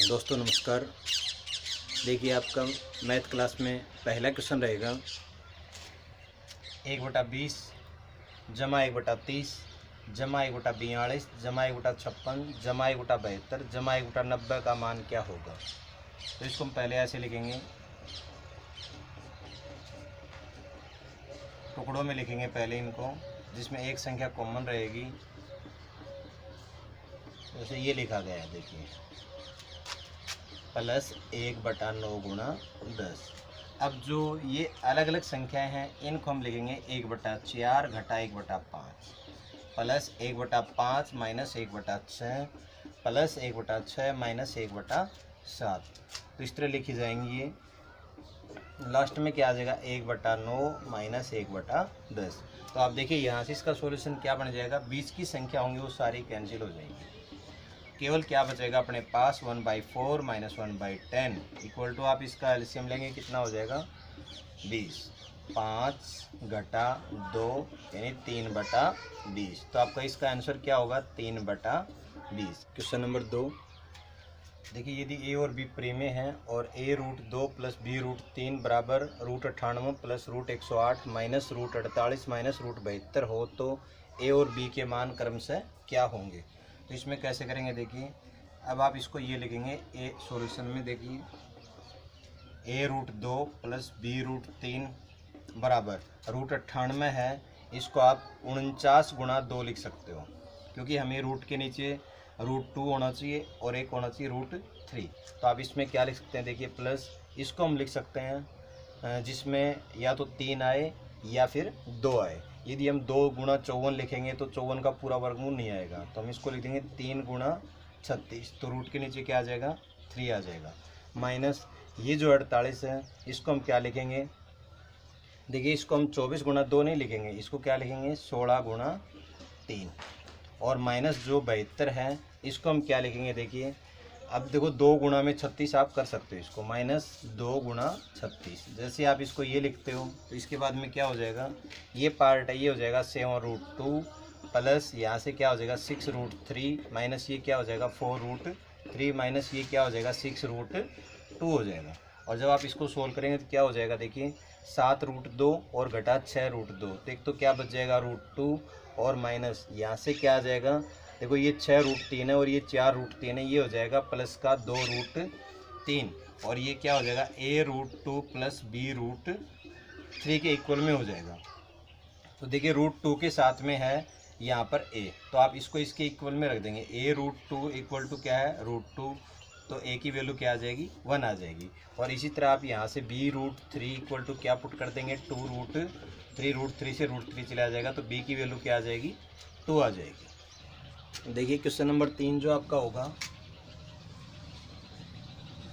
दोस्तों नमस्कार। देखिए आपका मैथ क्लास में पहला क्वेश्चन रहेगा 1/20 जमा 1/30 जमा 1/42 जमा 1/56 जमा 1/72 जमा 1/90 का मान क्या होगा। तो इसको हम पहले ऐसे लिखेंगे, टुकड़ों में लिखेंगे पहले इनको, जिसमें एक संख्या कॉमन रहेगी। जैसे ये लिखा गया है, देखिए +1/9 गुणा 10। अब जो ये अलग अलग संख्याएं हैं इनको हम लिखेंगे 1/4 घटा 1/5 +1/5 - 1/6 +1/6 - 1/7। तो इस तरह लिखी जाएंगी। ये लास्ट में क्या आ जाएगा 1/9 - 1/10। तो आप देखिए यहाँ से इसका सॉल्यूशन क्या बन जाएगा, 20 की संख्या होंगी वो सारी कैंसिल हो जाएंगी। केवल क्या बचेगा अपने पास 1/4 - 1/10 इक्वल टू, आप इसका एलसीएम लेंगे कितना हो जाएगा 20। 5 घटा 2 यानी 3/20। तो आपका इसका आंसर क्या होगा 3/20। क्वेश्चन नंबर 2, देखिए यदि ए और बी प्रेमे हैं और a√2 + b√3 बराबर √98 + √108 माइनस √48 माइनस √72 हो तो ए और बी के मान क्रमशः क्या होंगे। तो इसमें कैसे करेंगे, देखिए अब आप इसको ये लिखेंगे ए सॉल्यूशन में। देखिए a√2 + b√3 बराबर √98 है, इसको आप 49 गुणा 2 लिख सकते हो, क्योंकि हमें रूट के नीचे √2 होना चाहिए और एक होना चाहिए √3। तो आप इसमें क्या लिख सकते हैं, देखिए प्लस इसको हम लिख सकते हैं जिसमें या तो 3 आए या फिर 2 आए। यदि हम 2 गुणा 54 लिखेंगे तो 54 का पूरा वर्गमूल नहीं आएगा, तो हम इसको लिख देंगे 3 गुणा 36। तो रूट के नीचे क्या आ जाएगा 3 आ जाएगा। माइनस ये जो 48 है इसको हम क्या लिखेंगे, देखिए इसको हम 24 गुणा 2 नहीं लिखेंगे, इसको क्या लिखेंगे 16 गुणा 3। और माइनस जो 72 है इसको हम क्या लिखेंगे, देखिए अब देखो 2 गुणा में 36 आप कर सकते हो, इसको -2 गुणा 36। जैसे आप इसको ये लिखते हो तो इसके बाद में क्या हो जाएगा, ये पार्ट है ये हो जाएगा 7√2 प्लस यहाँ से क्या हो जाएगा 6√3 माइनस ये क्या हो जाएगा 4√3 माइनस ये क्या हो जाएगा 6√2 हो जाएगा। और जब आप इसको सोल्व करेंगे तो क्या हो जाएगा, देखिए 7√2 और घटा 6√2, तो एक तो क्या बच जाएगा √2 और माइनस यहाँ से क्या आ जाएगा, देखो ये 6√3 है और ये 4√3 है, ये हो जाएगा प्लस का 2√3 और ये क्या हो जाएगा a√2 + b√3 के इक्वल में हो जाएगा। तो देखिए √2 के साथ में है यहाँ पर a, तो आप इसको इसके इक्वल में रख देंगे। a√2 इक्वल टू क्या है √2, तो a की वैल्यू क्या आ जाएगी 1 आ जाएगी। और इसी तरह आप यहाँ से b√3 इक्वल टू क्या पुट कर देंगे 2√3, √3 से √3 चला जाएगा, तो b की वैल्यू क्या आ जाएगी 2 आ जाएगी। देखिए क्वेश्चन नंबर 3 जो आपका होगा,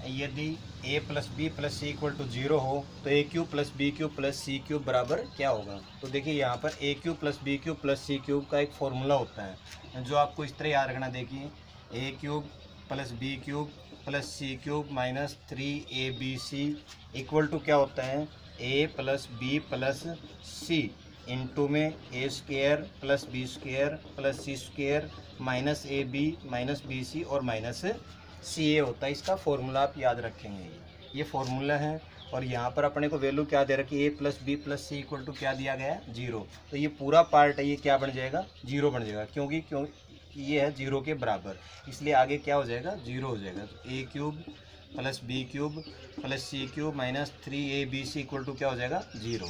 यदि a + b + c = 0 हो तो a³ + b³ + c³ बराबर क्या होगा। तो देखिए यहाँ पर a³ + b³ + c³ का एक फॉर्मूला होता है जो आपको इस तरह याद रखना। देखिए a³ + b³ + c³ minus 3abc equal to क्या होता है a + b + c इंटू में a² + b² + c² minus ab minus bc और माइनस CA होता है। इसका फॉर्मूला आप याद रखेंगे, ये फॉर्मूला है। और यहाँ पर अपने को वैल्यू क्या दे रखी है a + b + c = क्या दिया गया है 0। तो ये पूरा पार्ट है ये क्या बन जाएगा 0 बन जाएगा, क्योंकि ये है 0 के बराबर, इसलिए आगे क्या हो जाएगा 0 हो जाएगा। तो a³ + b³ + c³ minus 3abc = क्या हो जाएगा 0।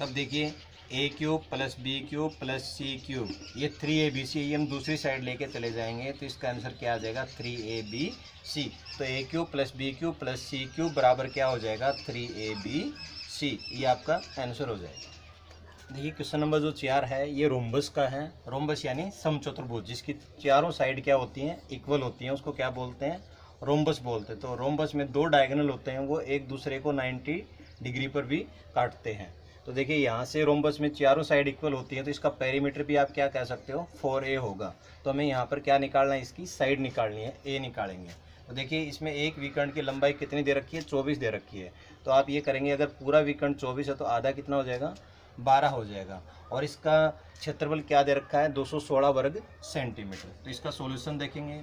तब देखिए a³ + b³ + c³ ये 3abc, ये हम दूसरी साइड लेके चले जाएंगे तो इसका आंसर क्या आ जाएगा 3abc। तो a³ + b³ + c³ बराबर क्या हो जाएगा 3abc, ये आपका आंसर हो जाएगा। देखिए क्वेश्चन नंबर जो 4 है ये रोम्बस का है। रोम्बस यानी समचतुर्भुज जिसकी चारों साइड क्या होती हैं इक्वल होती हैं, उसको क्या बोलते हैं रोम्बस बोलते हैं। तो रोम्बस में 2 डायगोनल होते हैं, वो एक दूसरे को 90 डिग्री पर भी काटते हैं। तो देखिए यहाँ से रोम्बस में चारों साइड इक्वल होती है, तो इसका पेरीमीटर भी आप क्या कह सकते हो 4a होगा। तो हमें यहाँ पर क्या निकालना है, इसकी साइड निकालनी है, a निकालेंगे। तो देखिए इसमें एक विकर्ण की लंबाई कितनी दे रखी है 24 दे रखी है। तो आप ये करेंगे अगर पूरा विकर्ण 24 है तो आधा कितना हो जाएगा 12 हो जाएगा। और इसका क्षेत्रफल क्या दे रखा है 216 वर्ग सेंटीमीटर। तो इसका सॉल्यूशन देखेंगे,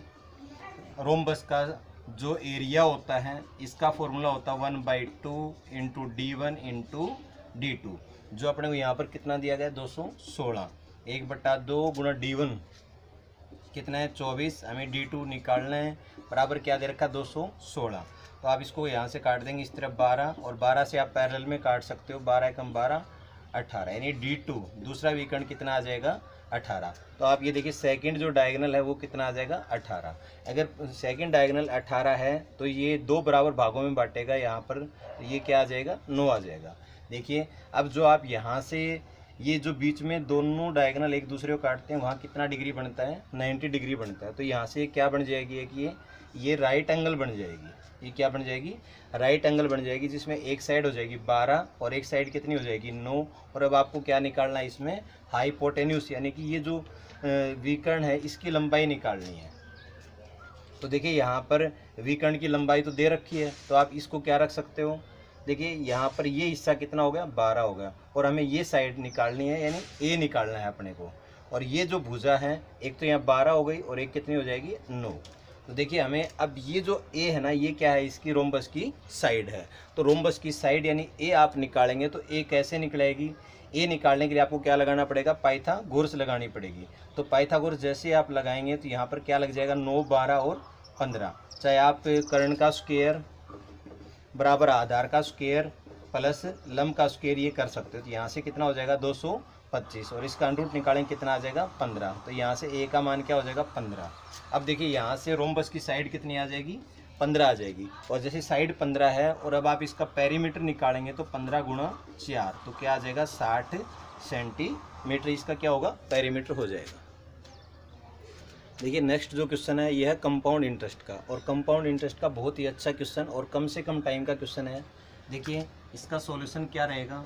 रोम्बस का जो एरिया होता है इसका फॉर्मूला होता है 1/2 इंटू D1 इंटू D2, जो अपने को यहाँ पर कितना दिया गया 216, 1/2 गुणा D1 कितना है 24, हमें D2 निकालना है, बराबर क्या दे रखा 216। तो आप इसको यहाँ से काट देंगे इस तरफ 12, और 12 से आप पैरेलल में काट सकते हो, 12 एकम 12 18, यानी D2 दूसरा विकर्ण कितना आ जाएगा 18। तो आप ये देखिए सेकंड जो डायगोनल है वो कितना आ जाएगा 18। अगर सेकंड डायगोनल 18 है तो ये दो बराबर भागों में बांटेगा यहाँ पर, तो ये क्या आ जाएगा 9 आ जाएगा। देखिए अब जो आप यहाँ से ये जो बीच में दोनों डायगोनल एक दूसरे को काटते हैं वहाँ कितना डिग्री बनता है 90 डिग्री बनता है। तो यहाँ से क्या बन जाएगी कि ये राइट एंगल बन जाएगी, ये क्या बन जाएगी राइट एंगल बन जाएगी, जिसमें एक साइड हो जाएगी 12 और एक साइड कितनी हो जाएगी 9। और अब आपको क्या निकालना है इसमें हाइपोटेन्यूस, यानी कि ये जो विकर्ण है इसकी लंबाई निकालनी है। तो देखिए यहाँ पर विकर्ण की लंबाई तो दे रखी है, तो आप इसको क्या रख सकते हो, देखिए यहाँ पर ये हिस्सा कितना हो गया 12 हो गया, और हमें ये साइड निकालनी है यानी ए निकालना है अपने को। और ये जो भुजा है एक तो यहाँ 12 हो गई और एक कितनी हो जाएगी 9। तो देखिए हमें अब ये जो ए है ना ये क्या है इसकी रोम्बस की साइड है। तो रोम्बस की साइड यानी ए आप निकालेंगे तो ए कैसे निकलेगी, ए निकालने के लिए आपको क्या लगाना पड़ेगा पाइथागोरस लगानी पड़ेगी। तो पाइथागोरस जैसे आप लगाएंगे तो यहाँ पर क्या लग जाएगा 9, 12 और 15, चाहे आप कर्ण का स्क्वायर बराबर आधार का स्क्वायर प्लस लंब का स्क्वायर ये कर सकते हो। तो यहाँ से कितना हो जाएगा 225 और इसका अंडर रूट निकालेंगे कितना आ जाएगा 15। तो यहाँ से ए का मान क्या हो जाएगा 15। अब देखिए यहाँ से रोम्बस की साइड कितनी आ जाएगी 15 आ जाएगी, और जैसे साइड 15 है और अब आप इसका पेरीमीटर निकालेंगे तो 15 गुणा 4 तो क्या आ जाएगा 60 सेंटीमीटर, इसका क्या होगा पेरीमीटर हो जाएगा। देखिए नेक्स्ट जो क्वेश्चन है यह है कंपाउंड इंटरेस्ट का, और कंपाउंड इंटरेस्ट का बहुत ही अच्छा क्वेश्चन और कम से कम टाइम का क्वेश्चन है। देखिए इसका सॉल्यूशन क्या रहेगा,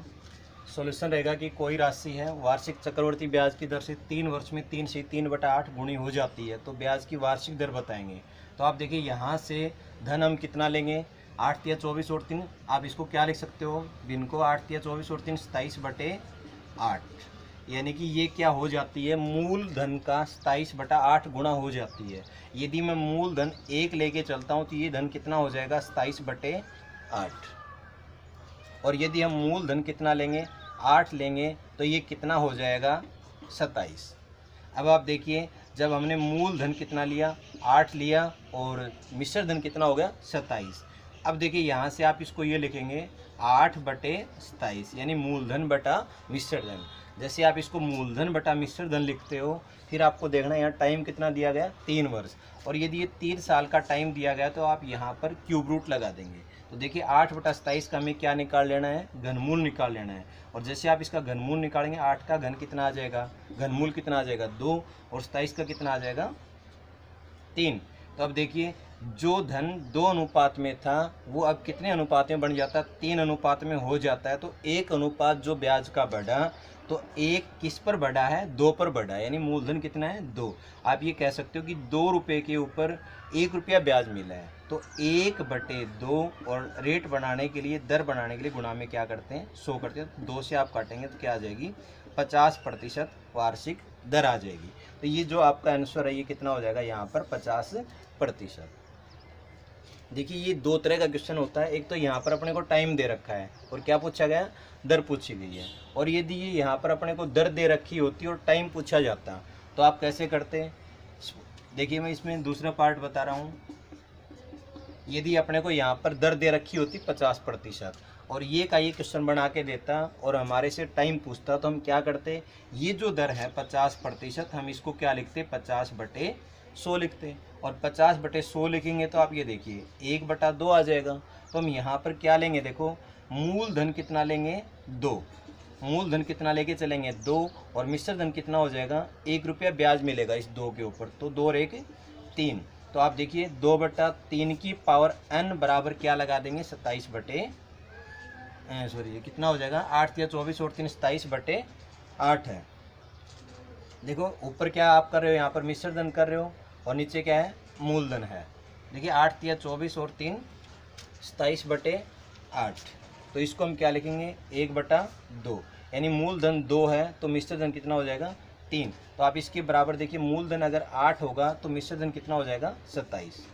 सॉल्यूशन रहेगा कि कोई राशि है वार्षिक चक्रवर्ती ब्याज की दर से 3 वर्ष में 3 से 3/8 गुणी हो जाती है, तो ब्याज की वार्षिक दर बताएंगे। तो आप देखिए यहाँ से धन हम कितना लेंगे 8 या 24 और 3, आप इसको क्या लिख सकते हो भिन्न को 8 या 24 और 3 27/8, यानी कि ये क्या हो जाती है मूल धन का 27/8 गुणा हो जाती है। यदि मैं मूल धन 1 लेके चलता हूँ तो ये धन कितना हो जाएगा 27/8, और यदि हम मूल धन कितना लेंगे 8 लेंगे तो ये कितना हो जाएगा 27। अब आप देखिए जब हमने मूल धन कितना लिया 8 लिया और मिश्र धन कितना हो गया 27। अब देखिए यहाँ से आप इसको ये लिखेंगे 8/27 यानी मूलधन बटा मिश्र धन। जैसे आप इसको मूलधन बटा मिश्र धन लिखते हो फिर आपको देखना यहाँ टाइम कितना दिया गया 3 वर्ष, और यदि ये 3 साल का टाइम दिया गया तो आप यहाँ पर क्यूब रूट लगा देंगे। तो देखिए 8/27 का हमें क्या निकाल लेना है घनमूल निकाल लेना है, और जैसे आप इसका घनमूल निकालेंगे 8 का घन कितना आ जाएगा घनमूल कितना आ जाएगा 2 और 27 का कितना आ जाएगा 3। तो अब देखिए जो धन 2 अनुपात में था वो अब कितने अनुपात में बन जाता है 3 अनुपात में हो जाता है। तो एक अनुपात जो ब्याज का बढ़ा तो एक किस पर बढ़ा है 2 पर बढ़ा है, यानी मूलधन कितना है 2। आप ये कह सकते हो कि 2 रुपये के ऊपर 1 रुपया ब्याज मिला है, तो 1/2 और रेट बनाने के लिए दर बनाने के लिए गुणा में क्या करते हैं 100 करते हैं, 2 से आप काटेंगे तो क्या आ जाएगी 50% वार्षिक दर आ जाएगी। तो ये जो आपका आंसर है ये कितना हो जाएगा यहाँ पर 50%। देखिए ये 2 तरह का क्वेश्चन होता है, एक तो यहाँ पर अपने को टाइम दे रखा है और क्या पूछा गया दर पूछी गई है, और यदि ये यहाँ पर अपने को दर दे रखी होती और टाइम पूछा जाता तो आप कैसे करते। देखिए मैं इसमें दूसरा पार्ट बता रहा हूँ, यदि अपने को यहाँ पर दर दे रखी होती 50% और ये का ये क्वेश्चन बना के देता और हमारे से टाइम पूछता तो हम क्या करते, ये जो दर है 50% हम इसको क्या लिखते 50/100 लिखते, और 50/100 लिखेंगे तो आप ये देखिए 1/2 आ जाएगा। तो हम यहाँ पर क्या लेंगे देखो मूलधन कितना लेंगे 2, मूलधन कितना लेके चलेंगे 2, और मिश्र धन कितना हो जाएगा 1 रुपया ब्याज मिलेगा इस 2 के ऊपर, तो 2 और 1 3। तो आप देखिए 2/3 की पावर n बराबर क्या लगा देंगे 27 ये कितना हो जाएगा 8 या 24 और 3 27/8 है। देखो ऊपर क्या आप कर रहे हो यहाँ पर मिश्र धन कर रहे हो और नीचे क्या है मूलधन है। देखिए 8 या 24 और 3 27/8, तो इसको हम क्या लिखेंगे 1/2, यानी मूलधन 2 है तो मिश्र धन कितना हो जाएगा 3। तो आप इसके बराबर देखिए मूलधन अगर 8 होगा तो मिश्र धन कितना हो जाएगा 27।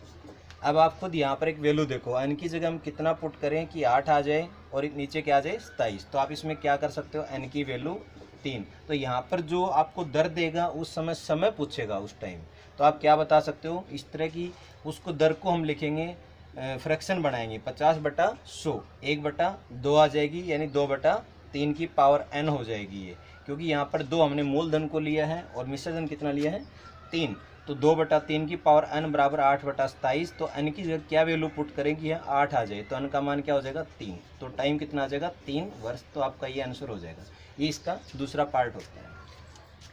अब आप खुद यहाँ पर एक वैल्यू देखो, n की जगह हम कितना पुट करें कि 8 आ जाए और नीचे क्या आ जाए 27। तो आप इसमें क्या कर सकते हो, n की वैल्यू 3। तो यहाँ पर जो आपको दर देगा उस समय पूछेगा उस टाइम, तो आप क्या बता सकते हो इस तरह की, उसको दर को हम लिखेंगे फ्रैक्शन बनाएंगे 50/100, 1/2 आ जाएगी, यानी 2/3 की पावर n हो जाएगी ये, क्योंकि यहाँ पर 2 हमने मूलधन को लिया है और मिश्रधन कितना लिया है 3। तो 2/3 की पावर n बराबर 8/27। तो n की जगह क्या वैल्यू पुट करेंगे, यहाँ 8 आ जाए तो n का मान क्या हो जाएगा 3। तो टाइम कितना आ जाएगा 3 वर्ष। तो आपका ये आंसर हो जाएगा। ये इसका दूसरा पार्ट होता है।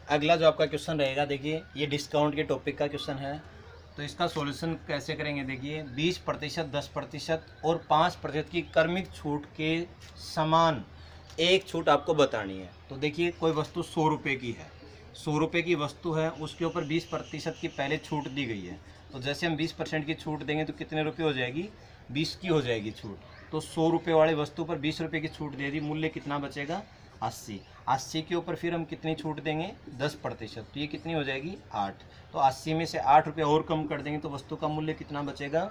अगला जो आपका क्वेश्चन रहेगा, देखिए ये डिस्काउंट के टॉपिक का क्वेश्चन है। तो इसका सॉल्यूशन कैसे करेंगे, देखिए 20%, 10% और 5% की क्रमिक छूट के समान एक छूट आपको बतानी है। तो देखिए कोई वस्तु 100 रुपये की है, 100 रुपये की वस्तु है, उसके ऊपर 20% की पहले छूट दी गई है। तो जैसे हम 20% की छूट देंगे तो कितने रुपये हो जाएगी, 20 की हो जाएगी छूट। तो 100 रुपये वाले वस्तु पर 20 रुपये की छूट दे दी, मूल्य कितना बचेगा 80। 80 के ऊपर फिर हम कितनी छूट देंगे 10%, तो ये कितनी हो जाएगी 8। तो 80 में से 8 रुपये और कम कर देंगे तो वस्तु का मूल्य कितना बचेगा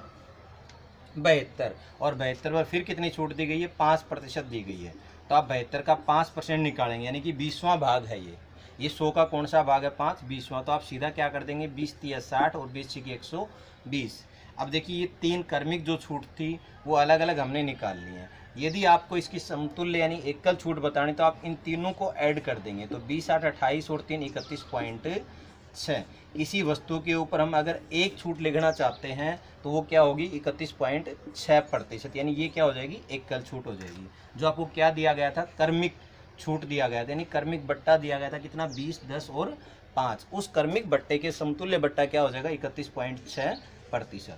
72। और 72 पर फिर कितनी छूट दी गई है 5% दी गई है। तो आप 72 का 5% निकालेंगे, यानी कि 20वां भाग है ये 100 का कौन सा भाग है 5, 20वां। तो आप सीधा क्या कर देंगे 20 × 60 और 20 × 120। अब देखिए ये 3 क्रमिक जो छूट थी वो अलग अलग हमने निकाल ली है। यदि आपको इसकी समतुल्य यानी एकल छूट बतानी तो आप इन तीनों को ऐड कर देंगे। तो 20 × 8 = 28 और 3 = 31.6। इसी वस्तु के ऊपर हम अगर एक छूट लिखना चाहते हैं तो वो क्या होगी 31.6%, यानी ये क्या हो जाएगी एकल छूट हो जाएगी। जो आपको क्या दिया गया था क्रमिक छूट दिया गया था, यानी क्रमिक बट्टा दिया गया था कितना 20, 10 और 5। उस क्रमिक बट्टे के समतुल्य बट्टा क्या हो जाएगा 31.6%।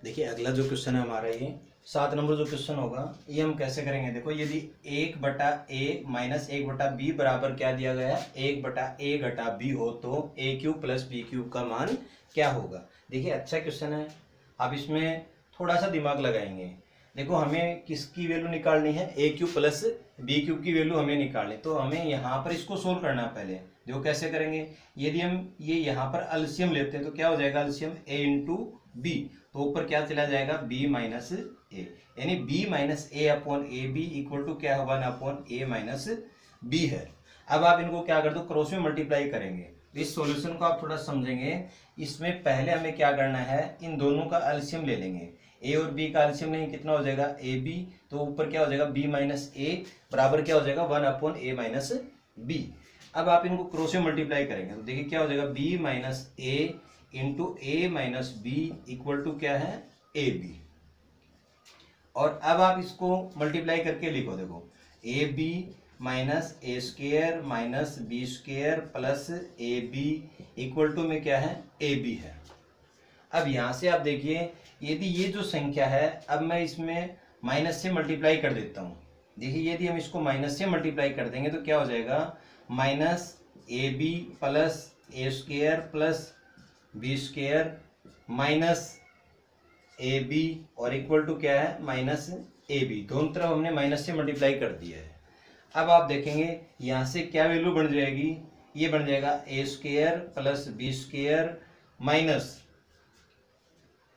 देखिए अगला जो क्वेश्चन है हमारा ये 7 नंबर जो क्वेश्चन होगा, ये हम कैसे करेंगे। देखो यदि 1/a - 1/b बराबर क्या दिया गया है 1/a - b हो तो a³ + b³ का मान क्या होगा। देखिए अच्छा क्वेश्चन है, आप इसमें थोड़ा सा दिमाग लगाएंगे। देखो हमें किसकी वैल्यू निकालनी है a³ + b³ की वैल्यू हमें निकालनी। तो हमें यहाँ पर इसको सोल्व करना है पहले। देखो कैसे करेंगे, यदि हम ये यहाँ पर एलसीएम लेते हैं तो क्या हो जाएगा एलसीएम a × b, तो ऊपर क्या चला जाएगा b - a, यानी b - a/ab = क्या है 1/a - b है। अब आप इनको क्या कर दो क्रॉस में मल्टीप्लाई करेंगे। इस सॉल्यूशन को आप थोड़ा समझेंगे। इसमें पहले हमें क्या करना है, इन दोनों का एलसीएम ले लेंगे। a और b का एलसीएम लेंगे, कितना हो जाएगा ab, तो ऊपर क्या हो जाएगा b - a बराबर क्या हो जाएगा 1/a - b। अब आप इनको क्रॉस में मल्टीप्लाई करेंगे तो देखिए क्या हो जाएगा b - a × a - b = क्या है ab। और अब आप इसको मल्टीप्लाई करके लिखो, देखो ab - a² - b² + ab = में क्या है ab है। अब यहाँ से आप देखिए यदि ये जो संख्या है, अब मैं इसमें माइनस से मल्टीप्लाई कर देता हूँ। देखिए यदि हम इसको माइनस से मल्टीप्लाई कर देंगे तो क्या हो जाएगा -ab + a² + b² -ab और = क्या है -ab। दोनों तरफ हमने माइनस से मल्टीप्लाई कर दिया है। अब आप देखेंगे यहाँ से क्या वैल्यू बन जाएगी, ये बन जाएगा a² + b² माइनस,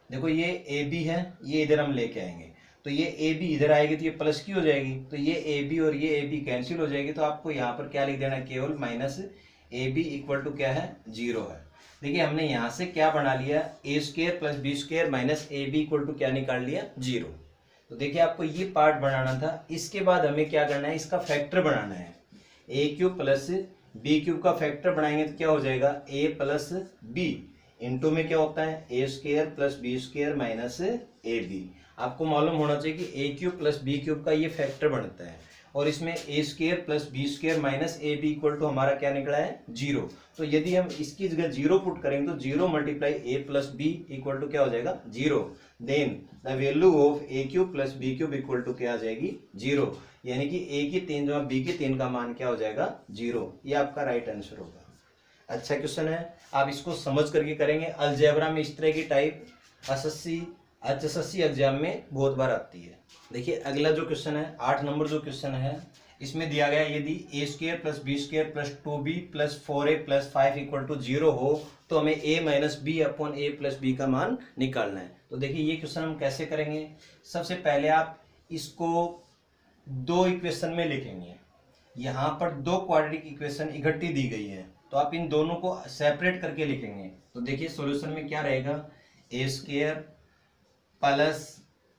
देखो ये ab है, ये इधर हम लेके आएंगे तो ये ab इधर आएगी तो ये प्लस की हो जाएगी, तो ये ab और ये ab कैंसिल हो जाएगी। तो आपको यहाँ पर क्या लिख देना है केवल -ab = क्या है 0 है। देखिए हमने यहाँ से क्या बना लिया a² + b² -ab = क्या निकाल लिया 0। तो देखिए आपको ये पार्ट बनाना था। इसके बाद हमें क्या करना है, इसका फैक्टर बनाना है। a³ + b³ का फैक्टर बनाएंगे तो क्या हो जाएगा a + b इंटू में क्या होता है a² + b² - ab। आपको मालूम होना चाहिए कि a³ + b³ का ये फैक्टर बनता है और इसमें a² + b² - ab = हमारा क्या निकला है 0। तो यदि हम इसकी जगह 0 पुट करेंगे तो 0 × a + b = क्या हो जाएगा 0। Then the value of a³ + b³ क्या आ जाएगी 0, यानी कि a की 3 जमा b की 3 का मान क्या हो जाएगा 0। ये आपका राइट आंसर होगा। अच्छा क्वेश्चन है, आप इसको समझ करके करेंगे। अलजेब्रा में इस तरह की टाइप HSC एग्जाम में बहुत बार आती है। देखिए अगला जो क्वेश्चन है 8 नंबर जो क्वेश्चन है, इसमें दिया गया यदि A square plus B square plus 2b plus 4a plus 5 equal to 0 हो तो हमें a minus B upon A plus B का मान निकालना है। तो देखिए ये क्वेश्चन हम कैसे करेंगे। सबसे पहले आप इसको दो इक्वेशन में लिखेंगे। यहाँ पर दो क्वाड्रेटिक इक्वेशन इकट्ठी दी गई है तो आप इन दोनों को सेपरेट करके लिखेंगे। तो देखिए सॉल्यूशन में क्या रहेगा, ए स्क्वायर प्लस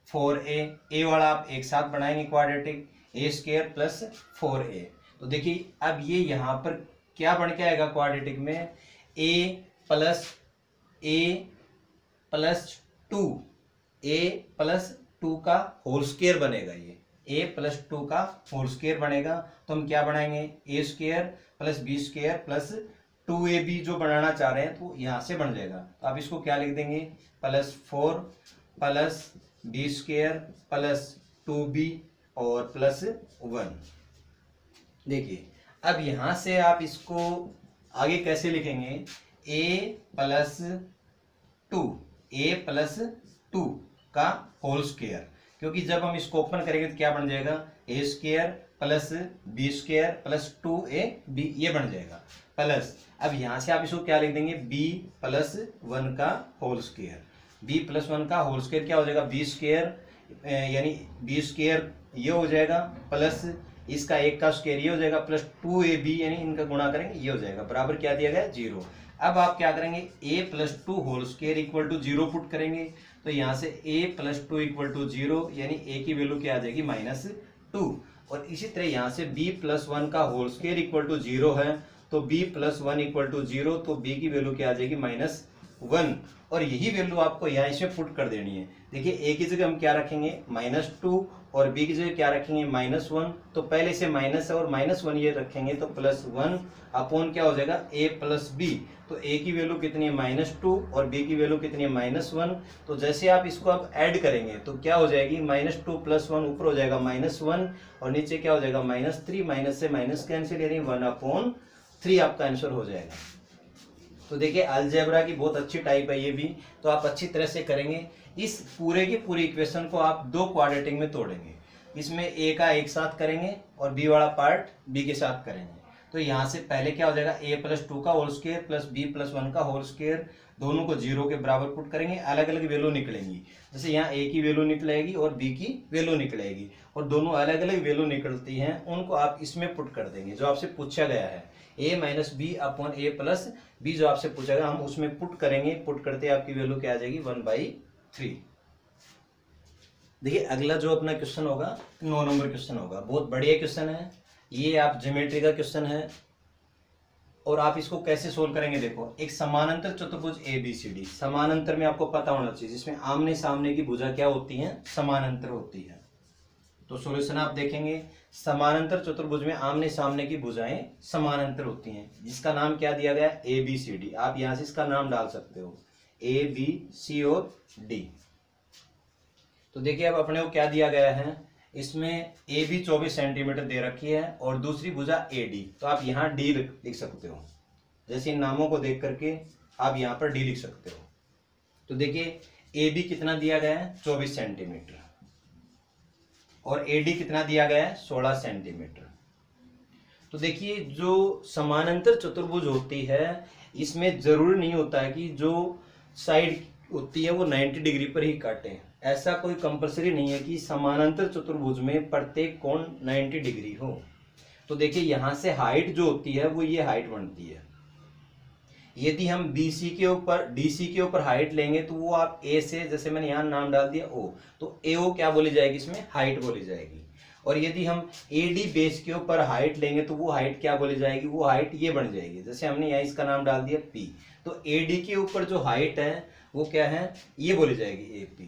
4a, ए वाला आप एक साथ बनाएंगे क्वाड्रेटिक, ए स्क्वायर प्लस 4a। तो देखिए अब ये यहाँ पर क्या बन के आएगा क्वाड्रेटिक में, a प्लस 2, a प्लस 2 का होल स्क्वायर बनेगा। ये a प्लस 2 का होल स्क्वायर बनेगा तो हम क्या बनाएंगे, A square plus B square plus 2ab जो बनाना चाह रहे हैं तो यहाँ से बन जाएगा। तो आप इसको क्या लिख देंगे, plus 4 plus B square plus 2b और प्लस 1। देखिए अब यहाँ से आप इसको आगे कैसे लिखेंगे, a प्लस 2 का होल स्क्वायर, क्योंकि जब हम इसको ओपन करेंगे तो क्या बन जाएगा, A square plus B square plus 2ab ये बन जाएगा प्लस। अब यहाँ से आप इसको क्या लिख देंगे, b प्लस 1 का होल स्क्वायर, b प्लस 1 का होल स्क्वायर क्या हो जाएगा, बी स्क्वायर यानी बी स्क्वायर ये हो जाएगा प्लस इसका एक का स्क्वायर ये हो जाएगा प्लस 2ab यानी इनका गुणा करेंगे ये हो जाएगा बराबर क्या दिया गया 0। अब आप क्या करेंगे, a plus 2 whole square equal to 0 put करेंगे तो यहाँ से a प्लस 2 इक्वल टू 0 यानी a की वैल्यू क्या आ जाएगी -2। और इसी तरह यहाँ से b प्लस 1 का होल स्क्वायर इक्वल टू 0 है तो b प्लस 1 इक्वल टू 0 तो b की वैल्यू क्या आ जाएगी -1। और यही वैल्यू आपको यहाँ इसमें पुट कर देनी है। देखिए a की जगह हम क्या रखेंगे -2 और b की जगह क्या रखेंगे -1। तो पहले से माइनस है और -1 ये रखेंगे तो +1 अपॉन क्या हो जाएगा a प्लस बी। तो a की वैल्यू कितनी है -2 और b की वैल्यू कितनी है -1। तो जैसे आप इसको अब ऐड करेंगे तो क्या हो जाएगी, -2 + 1 ऊपर हो जाएगा -1 और नीचे क्या हो जाएगा -3, माइनस से माइनस कैंसिल यानी 1/3 आपका आंसर हो जाएगा। तो देखिए अलजेब्रा की बहुत अच्छी टाइप है ये भी, तो आप अच्छी तरह से करेंगे। इस पूरे की पूरी इक्वेशन को आप दो क्वाड्रेटिक में तोड़ेंगे, इसमें a का एक साथ करेंगे और b वाला पार्ट b के साथ करेंगे। तो यहाँ से पहले क्या हो जाएगा, a प्लस 2 का whole square plus b plus 1 का होल स्क्वायर, दोनों को 0 के बराबर पुट करेंगे, अलग अलग वैल्यू निकलेंगी। जैसे यहाँ a की वैल्यू निकलेगी और b की वैल्यू निकलेगी और दोनों अलग अलग वैल्यू निकलती हैं, उनको आप इसमें पुट कर देंगे जो आपसे पूछा गया है, a minus B upon a plus B जो आपसे पूछा गया हम उसमें पुट करेंगे। पुट करते आपकी वैल्यू क्या आ जाएगी 1/3। देखिए अगला जो अपना क्वेश्चन होगा 9 नंबर क्वेश्चन होगा, बहुत बढ़िया क्वेश्चन है ये, आप ज्योमेट्री का क्वेश्चन है और आप इसको कैसे सोल्व करेंगे। देखो एक समानांतर चतुर्भुज ABCD, समानांतर में आपको पता होना चाहिए जिसमें आमने सामने की भुजा क्या होती है, समानांतर होती है। तो सॉल्यूशन आप देखेंगे, समानांतर चतुर्भुज में आमने सामने की भुजाएं समानांतर होती हैं जिसका नाम क्या दिया गया है ABCD। आप यहां से इसका नाम डाल सकते हो A B C और D। तो देखिए अब अपने को क्या दिया गया है, इसमें AB 24 सेंटीमीटर दे रखी है और दूसरी भुजा AD, तो आप यहाँ D लिख सकते हो। जैसे इन नामों को देख करके आप यहाँ पर D लिख सकते हो। तो देखिए AB कितना दिया गया है 24 सेंटीमीटर और AD कितना दिया गया है 16 सेंटीमीटर। तो देखिए जो समानांतर चतुर्भुज होती है इसमें जरूरी नहीं होता है कि जो साइड होती है वो 90 डिग्री पर ही काटे, ऐसा कोई कंपलसरी नहीं है कि समानांतर चतुर्भुज में प्रत्येक कोण 90 डिग्री हो। तो देखिए यहाँ से हाइट जो होती है वो ये हाइट बनती है। यदि हम BC के ऊपर DC के ऊपर हाइट लेंगे तो वो आप A से, जैसे मैंने यहाँ नाम डाल दिया O, तो AO क्या बोली जाएगी, इसमें हाइट बोली जाएगी। और यदि हम AD बेस के ऊपर हाइट लेंगे तो वो हाइट क्या बोली जाएगी, वो हाइट ये बन जाएगी। जैसे हमने यहाँ इसका नाम डाल दिया P, तो AD के ऊपर जो हाइट है वो क्या है, ये बोली जाएगी AP।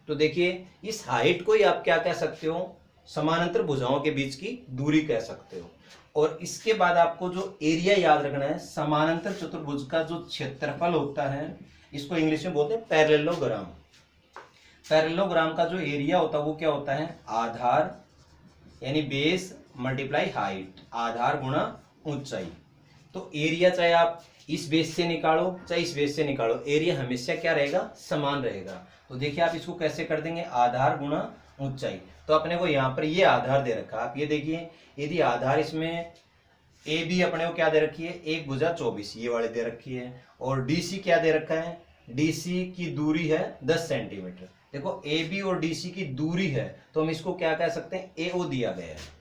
तो देखिए इस हाइट को ही आप क्या कह सकते हो, समानांतर भुजाओं के बीच की दूरी कह सकते हो। और इसके बाद आपको जो एरिया याद रखना है, समानांतर चतुर्भुज का जो क्षेत्रफल होता है इसको इंग्लिश में बोलते हैं पैरेललोग्राम। पैरेललोग्राम का जो एरिया होता है वो क्या होता है, आधार यानी बेस मल्टीप्लाई हाइट, आधार गुणा ऊंचाई। तो एरिया चाहे आप इस बेस से निकालो चाहे इस बेस से निकालो, एरिया हमेशा क्या रहेगा, समान रहेगा। तो देखिए आप इसको कैसे कर देंगे, आधार गुणा ऊंचाई। तो अपने को यहाँ पर ये आधार दे रखा। आप ये देखिए, यदि आधार इसमें ए बी अपने को क्या दे रखी है, 1 भुजा 24 ये वाले दे रखी है, और डी सी क्या दे रखा है, डी सी की दूरी है 10 सेंटीमीटर। देखो ए बी और डी सी की दूरी है तो हम इसको क्या कह सकते हैं, ए ओ दिया गया है।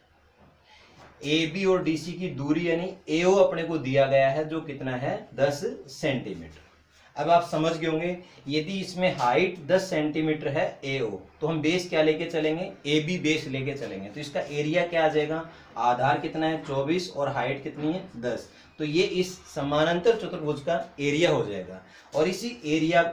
ए बी और डी सी की दूरी यानी ए ओ अपने को दिया गया है, जो कितना है 10 सेंटीमीटर। अब आप समझ गए होंगे, यदि इसमें हाइट 10 सेंटीमीटर है ए ओ, तो हम बेस क्या लेके चलेंगे, ए बी बेस लेके चलेंगे। तो इसका एरिया क्या आ जाएगा, आधार कितना है 24 और हाइट कितनी है 10। तो ये इस समानांतर चतुर्भुज का एरिया हो जाएगा। और इसी एरिया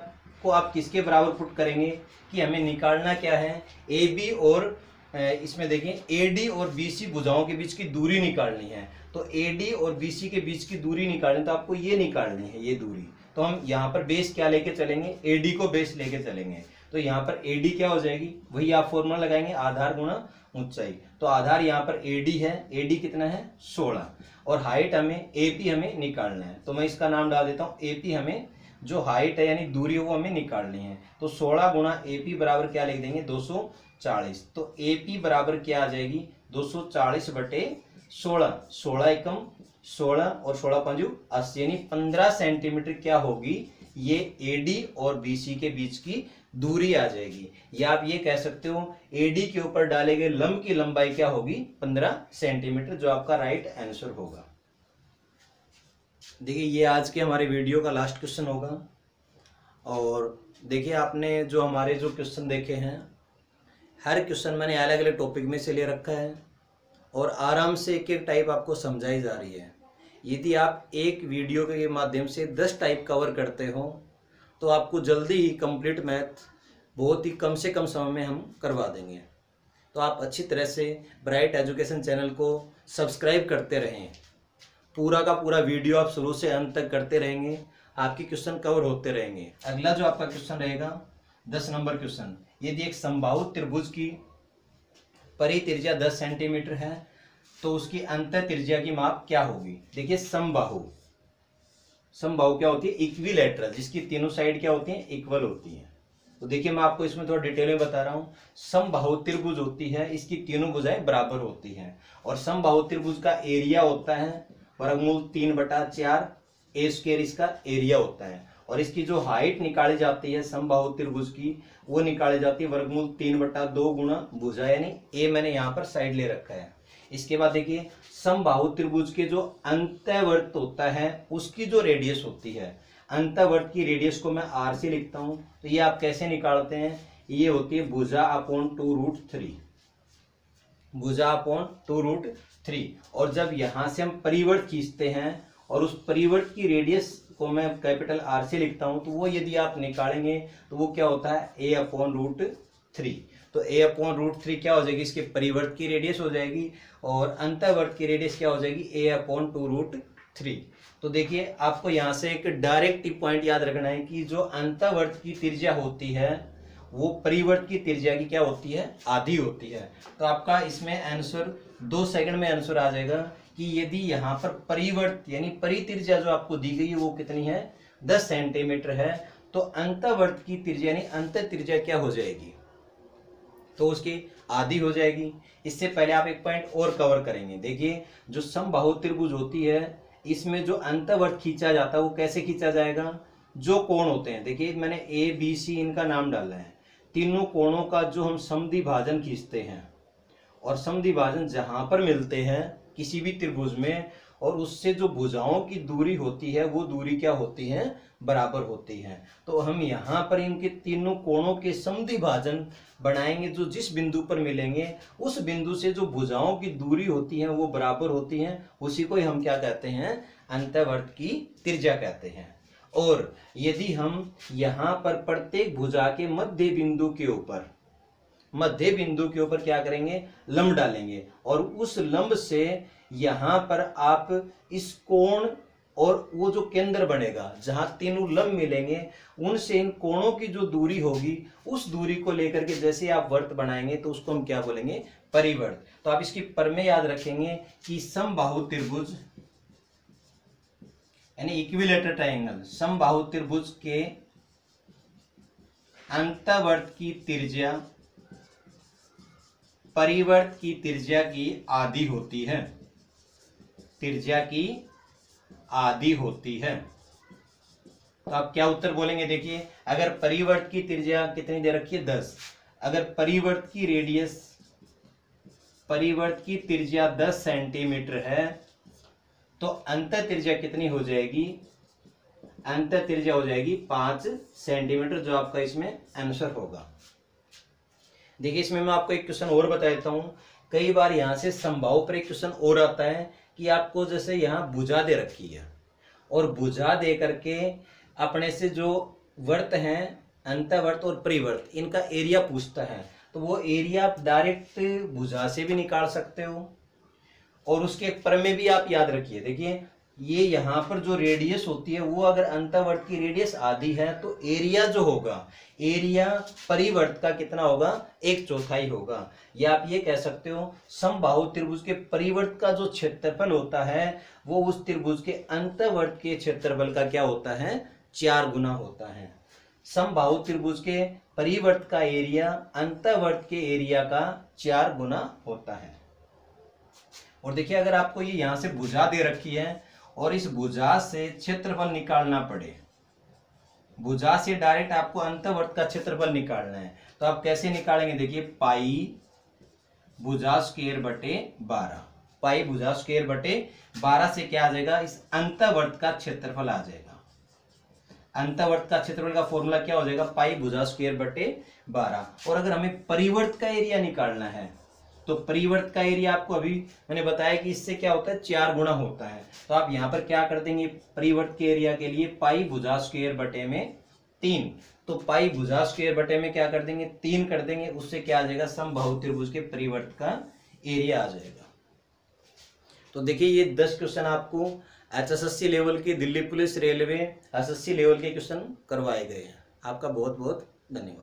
को आप किसके बराबर पुट करेंगे कि हमें निकालना क्या है, ए बी और इसमें देखिए ए डी और बी सी भुजाओं के बीच की दूरी निकालनी है। तो ए डी और बी सी के बीच की दूरी निकालनी, तो आपको ये निकालनी है ये दूरी। तो हम यहाँ पर बेस क्या लेके चलेंगे, ए डी को बेस लेके चलेंगे। तो यहाँ पर ए डी क्या हो जाएगी, वही आप फॉर्मूला लगाएंगे, आधार गुणा ऊंचाई। तो आधार यहाँ पर ए डी है, ए डी कितना है 16, और हाइट हमें ए पी हमें निकालना है। तो मैं इसका नाम डाल देता हूँ ए पी, हमें जो हाइट है यानी दूरी वो हमें निकालनी है। तो 16 गुणा ए पी बराबर क्या लिख देंगे 240। तो ए पी बराबर क्या आ जाएगी 240 बटे 16, 16 एकम 16 और 16 पंजू 80, यानी 15 सेंटीमीटर क्या होगी, ये ए डी और बी सी के बीच की दूरी आ जाएगी। या आप ये कह सकते हो ए डी के ऊपर डाले गए लंब की लंबाई क्या होगी 15 सेंटीमीटर, जो आपका राइट आंसर होगा। देखिए ये आज के हमारे वीडियो का लास्ट क्वेश्चन होगा। और देखिए आपने जो हमारे जो क्वेश्चन देखे हैं, हर क्वेश्चन मैंने अलग अलग टॉपिक में से ले रखा है और आराम से एक एक टाइप आपको समझाई जा रही है। यदि आप एक वीडियो के माध्यम से 10 टाइप कवर करते हो तो आपको जल्दी ही कंप्लीट मैथ बहुत ही कम से कम समय में हम करवा देंगे। तो आप अच्छी तरह से ब्राइट एजुकेशन चैनल को सब्सक्राइब करते रहें। पूरा का पूरा वीडियो आप शुरू से अंत तक करते रहेंगे, आपके क्वेश्चन कवर होते रहेंगे। अगला जो आपका क्वेश्चन रहेगा 10 नंबर क्वेश्चन, यदि एक समबाहु त्रिभुज की परित्रिज्या 10 सेंटीमीटर है तो उसकी अंतर त्रिज्या की माप क्या होगी। देखिए समबाहु, समबाहु क्या होती है, इक्विलैटरल, जिसकी तीनों साइड क्या होती हैं, इक्वल होती हैं। तो देखिए मैं आपको इसमें थोड़ा डिटेल में बता रहा हूँ। समबाहु त्रिभुज होती है, इसकी तीनों भुजाएं बराबर होती हैं, और समबाहु त्रिभुज का एरिया होता है वर्गमूल 3/4 ए स्क्वायर, इसका एरिया होता है। और इसकी जो हाइट निकाली जाती है समबाहु त्रिभुज की, वो निकाली जाती है वर्गमूल 3/2 गुणा भुजा, यानी ए मैंने यहाँ पर साइड ले रखा है। इसके बाद देखिए समबाहु त्रिभुज के जो अंतःवर्त होता है उसकी जो रेडियस होती है, अंतःवर्त की रेडियस को मैं आर से लिखता हूं। तो ये आप कैसे निकालते हैं, ये होती है भुजा अपॉन 2√3, भुजा अपॉन 2√3। और जब यहां से हम परिवर्त खींचते हैं और उस परिवर्त की रेडियस को मैं कैपिटल आर से लिखता हूं, तो वो यदि आप निकालेंगे तो वो क्या होता है a अपॉन √3। तो a अपॉन √3 क्या हो जाएगी, इसके परिवर्त की रेडियस हो जाएगी, और अंतःवर्त की रेडियस क्या हो जाएगी a अपॉन 2√3। तो देखिए आपको यहाँ से एक डायरेक्ट पॉइंट याद रखना है कि जो अंतःवर्त की त्रिज्या होती है वो परिवर्त की त्रिज्या की क्या होती है, आधी होती है। तो आपका इसमें आंसर 2 सेकंड में आंसर आ जाएगा कि यदि यहाँ पर परिवर्त यानी परित्रिज्या जो आपको दी गई है वो कितनी है 10 सेंटीमीटर है, तो अंतःवर्त की त्रिज्या यानी अंतः त्रिज्या क्या हो जाएगी, तो उसकी आधी हो जाएगी। इससे पहले आप एक पॉइंट और कवर करेंगे। देखिए जो समबाहु त्रिभुज होती है इसमें जो अंतःवर्त खींचा जाता है वो कैसे खींचा जाएगा, जो कोण होते हैं, देखिए मैंने ए बी सी इनका नाम डाला है, तीनों कोणों का जो हम समद्वि भाजन खींचते हैं, और समद्वि भाजन जहां पर मिलते हैं किसी भी त्रिभुज में, और उससे जो भुजाओं की दूरी होती है वो दूरी क्या होती है, बराबर होती है। तो हम यहाँ पर इनके तीनों कोणों के समद्वि भाजन बनाएंगे, जो जिस बिंदु पर मिलेंगे उस बिंदु से जो भुजाओं की दूरी होती है वो बराबर होती हैं, उसी को ही हम क्या कहते हैं, अंतःवर्त की त्रिज्या कहते हैं। और यदि हम यहाँ पर प्रत्येक भुजा के मध्य बिंदु के ऊपर क्या करेंगे, लंब डालेंगे, और उस लंब से यहाँ पर आप इस कोण और वो जो केंद्र बनेगा जहां तीनों लंब मिलेंगे उनसे इन कोणों की जो दूरी होगी उस दूरी को लेकर के जैसे आप वर्त बनाएंगे तो उसको हम क्या बोलेंगे, परिवर्त। तो आप इसकी प्रमेय याद रखेंगे कि समबाहु त्रिभुज यानी इक्विलेटरल ट्रायंगल, समबाहु त्रिभुज के अंतःवर्त की त्रिज्या परिवर्त की त्रिज्या की आधी होती है, त्रिज्या की आधी होती है। तो आप क्या उत्तर बोलेंगे? देखिए, अगर परिवर्त की त्रिज्या कितनी दे रखी है 10, अगर परिवर्त की त्रिज्या 10 सेंटीमीटर है तो अंत त्रिज्या कितनी हो जाएगी? अंत त्रिज्या हो जाएगी 5 सेंटीमीटर, जो आपका इसमें आंसर होगा। देखिए, इसमें मैं आपको एक क्वेश्चन और बता देता हूं। कई बार यहां से संभाव पर एक क्वेश्चन और आता है कि आपको जैसे यहां भुजा दे रखी है और भुजा दे करके अपने से जो वर्त हैं, अंतःवर्त और परिवर्त, इनका एरिया पूछता है, तो वो एरिया आप डायरेक्ट भुजा से भी निकाल सकते हो और उसके प्रमेय भी आप याद रखिए। देखिए, ये यहाँ पर जो रेडियस होती है वो अगर अंतःवर्त की रेडियस आधी है तो एरिया जो होगा, एरिया परिवर्त का कितना होगा? 1/4 होगा। या आप ये कह सकते हो समबाहु त्रिभुज के परिवर्त का जो क्षेत्रफल होता है वो उस त्रिभुज के अंतःवर्त के क्षेत्रफल का क्या होता है? 4 गुना होता है। समबाहु त्रिभुज के परिवर्त का एरिया अंतःवर्त के एरिया का 4 गुना होता है। और देखिए, अगर आपको ये यहां से भुजा दे रखी है और इस भुजा से क्षेत्रफल निकालना पड़े, भुजा से डायरेक्ट आपको अंतःवर्त का क्षेत्रफल निकालना है, तो आप कैसे निकालेंगे? देखिए, पाई भुजा स्क्वायर बटे 12, पाई भुजा स्क्वायर बटे 12 से क्या आ जाएगा? इस अंतःवर्त का क्षेत्रफल आ जाएगा। अंतःवर्त का क्षेत्रफल का फॉर्मूला क्या हो जाएगा? पाई भुजा स्क्वायर बटे 12। और अगर हमें परिवर्त का एरिया निकालना है तो परिवर्त का एरिया आपको अभी मैंने बताया कि इससे क्या होता है? 4 गुना होता है। तो आप यहां पर क्या कर देंगे? परिवर्त के एरिया के लिए पाई भुजा स्क्वायर बटे में 3, तो पाई भुजा स्क्वायर बटे में क्या कर देंगे? 3 कर देंगे। उससे क्या आ जाएगा? समबाहु त्रिभुज के परिवर्त का एरिया आ जाएगा। तो देखिए, ये 10 क्वेश्चन आपको HSSC लेवल के, Delhi police railway HSSC level के क्वेश्चन करवाए गए हैं। आपका बहुत बहुत धन्यवाद।